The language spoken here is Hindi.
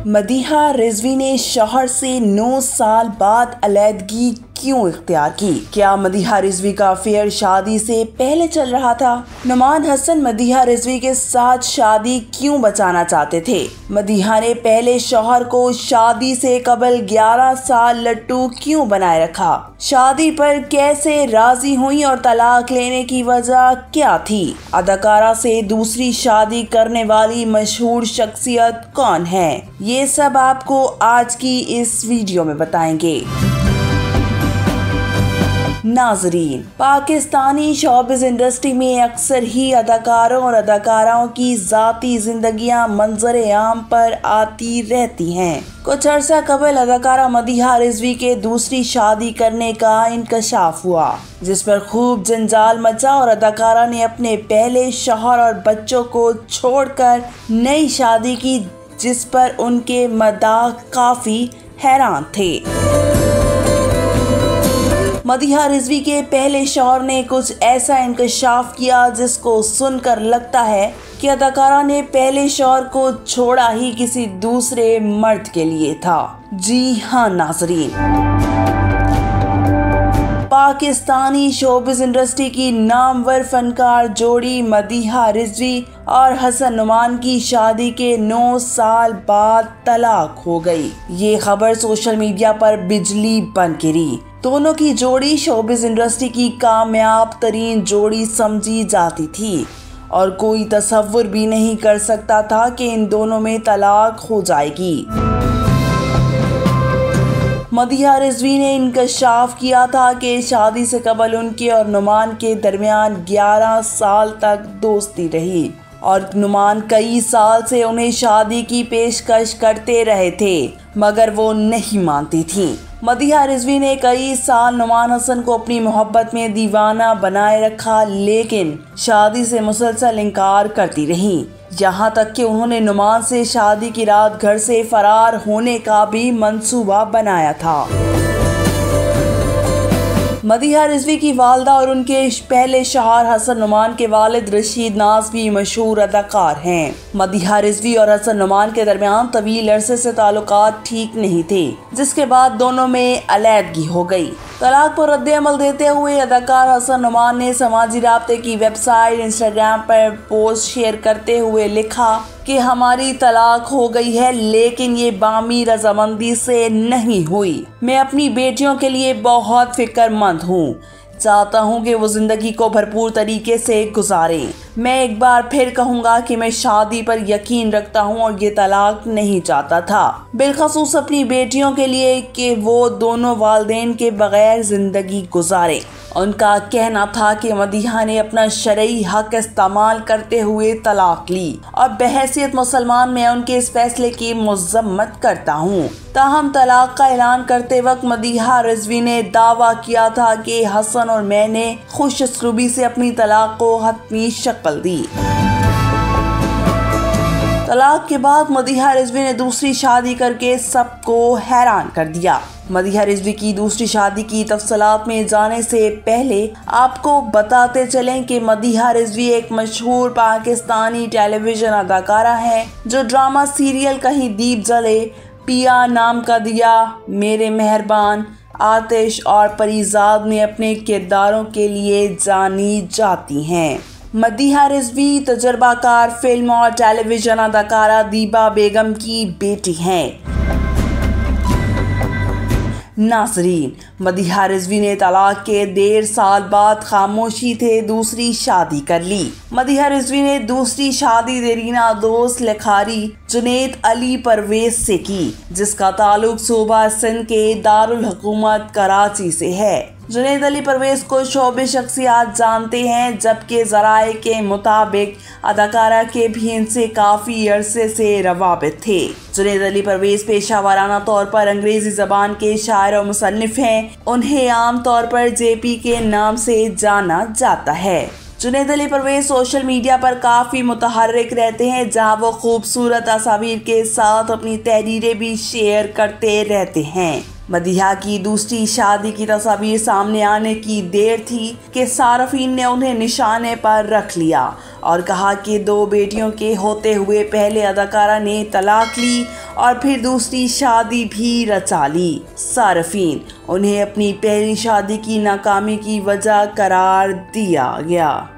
मदीहा रिजवी ने शौहर से 9 साल बाद अलैदगी क्यों इख्तियार की? क्या मदीहा रिजवी का अफेयर शादी से पहले चल रहा था? नुमान हसन मदीहा रिजवी के साथ शादी क्यों बचाना चाहते थे? मदीहा ने पहले शौहर को शादी से कबल 11 साल लट्टू क्यों बनाए रखा? शादी पर कैसे राजी हुई और तलाक लेने की वजह क्या थी? अदाकारा से दूसरी शादी करने वाली मशहूर शख्सियत कौन है? ये सब आपको आज की इस वीडियो में बताएंगे। नाजरीन, पाकिस्तानी शोबिज़ इंडस्ट्री में अक्सर ही अदाकारों और अदाकाराओं की ज़ाती जिंदगियां मंजर आम पर आती रहती हैं। कुछ अर्सा कबल अदाकारा मदीहा रिजवी के दूसरी शादी करने का इंकशाफ हुआ, जिस पर खूब जंजाल मचा और अदाकारा ने अपने पहले शौहर और बच्चों को छोड़कर नई शादी की, जिस पर उनके मदाह काफी हैरान थे। मदीहा रिजवी के पहले शौहर ने कुछ ऐसा इंकशाफ किया जिसको सुनकर लगता है कि अदाकारा ने पहले शौहर को छोड़ा ही किसी दूसरे मर्द के लिए था। जी हाँ नाजरीन, पाकिस्तानी शोबिज़ इंडस्ट्री की नामवर फनकार जोड़ी मदीहा रिजवी और हसन नुमान की शादी के 9 साल बाद तलाक हो गई। ये खबर सोशल मीडिया पर बिजली बन गिरी। दोनों की जोड़ी शोबिज़ इंडस्ट्री की कामयाब तरीन जोड़ी समझी जाती थी और कोई तसव्वुर भी नहीं कर सकता था कि इन दोनों में तलाक हो जाएगी। मदीहा रिजवी ने इंकशाफ किया था कि शादी से कबल उनके और नुमान के दरमियान 11 साल तक दोस्ती रही और नुमान कई साल से उन्हें शादी की पेशकश करते रहे थे, मगर वो नहीं मानती थी। मदीहा रिजवी ने कई साल नुमान हसन को अपनी मोहब्बत में दीवाना बनाए रखा, लेकिन शादी से मुसलसल इनकार करती रहीं। यहाँ तक कि उन्होंने नुमान से शादी की रात घर से फरार होने का भी मंसूबा बनाया था। मदीहा रिजवी की वालदा और उनके पहले शौहर हसन नुमान के वालिद रशीद नाज भी मशहूर अदाकार हैं। मदीहा रिजवी और हसन नुमान के दरमियान तवील अरसे से ताल्लुकात ठीक नहीं थे, जिसके बाद दोनों में अलैदगी हो गई। तलाक पर रद्द-ए-अमल देते हुए अदाकार हसन नुमान ने समाजी राब्ते की वेबसाइट इंस्टाग्राम पर पोस्ट शेयर करते हुए लिखा कि हमारी तलाक हो गई है, लेकिन ये बामी रजामंदी से नहीं हुई। मैं अपनी बेटियों के लिए बहुत फिक्रमंद हूँ, चाहता हूँ कि वो जिंदगी को भरपूर तरीके से गुजारें। मैं एक बार फिर कहूँगा कि मैं शादी पर यकीन रखता हूँ और ये तलाक नहीं चाहता था, बिलखसूस अपनी बेटियों के लिए कि वो दोनों वालिदैन के बगैर जिंदगी गुजारें। उनका कहना था कि मदीहा ने अपना शरई हक इस्तेमाल करते हुए तलाक ली और बहैसियत मुसलमान मैं उनके इस फैसले की मज़म्मत करता हूँ। ताहम तलाक का ऐलान करते वक्त मदीहा रिजवी ने दावा किया था कि हसन और मैंने खुश उसलूबी से अपनी तलाक को हतमी शक्ल दी। तलाक के बाद मदीहा रिजवी ने दूसरी शादी करके सबको हैरान कर दिया। मदीहा रिजवी की दूसरी शादी की तफसीलात में जाने से पहले आपको बताते चलें कि मदीहा रिजवी एक मशहूर पाकिस्तानी टेलीविजन अदाकारा हैं, जो ड्रामा सीरियल कहीं दीप जले, पिया नाम का दिया, मेरे मेहरबान, आतिश और परिजाद में अपने किरदारों के लिए जानी जाती हैं। मदीहा रिजवी तजर्बाकार फिल्म और टेलीविजन अदाकारा दीबा बेगम की बेटी हैं। नाजरीन, मदीहा रिजवी ने तलाक के 1.5 साल बाद खामोशी थे दूसरी शादी कर ली। मदीहा रिजवी ने दूसरी शादी देरीना दोस्त लखारी जुनैद अली परवेज से की, जिसका ताल्लुक सूबा सिंध के दारुल हुकूमत कराची से है। जुनैद अली परवेज को शोबे शख्सियात जानते हैं, जबकि ज़राए के मुताबिक अदाकारा के भी इनसे काफ़ी अरसे से रवाबित थे। जुनैद अली परवेज पेशा वाराना तौर पर अंग्रेज़ी ज़बान के शायर और मुसन्निफ़ हैं। उन्हें आम तौर पर जेपी के नाम से जाना जाता है। जुनैद अली परवेज सोशल मीडिया पर काफ़ी मुतहर्रिक रहते हैं, जहां वो खूबसूरत तस्वीर के साथ अपनी तहरीरें भी शेयर करते रहते हैं। मदीहा की दूसरी शादी की तस्वीर सामने आने की देर थी कि सारफीन ने उन्हें निशाने पर रख लिया और कहा कि 2 बेटियों के होते हुए पहले अदाकारा ने तलाक ली और फिर दूसरी शादी भी रचा ली। सार्फिन, उन्हें अपनी पहली शादी की नाकामी की वजह करार दिया गया।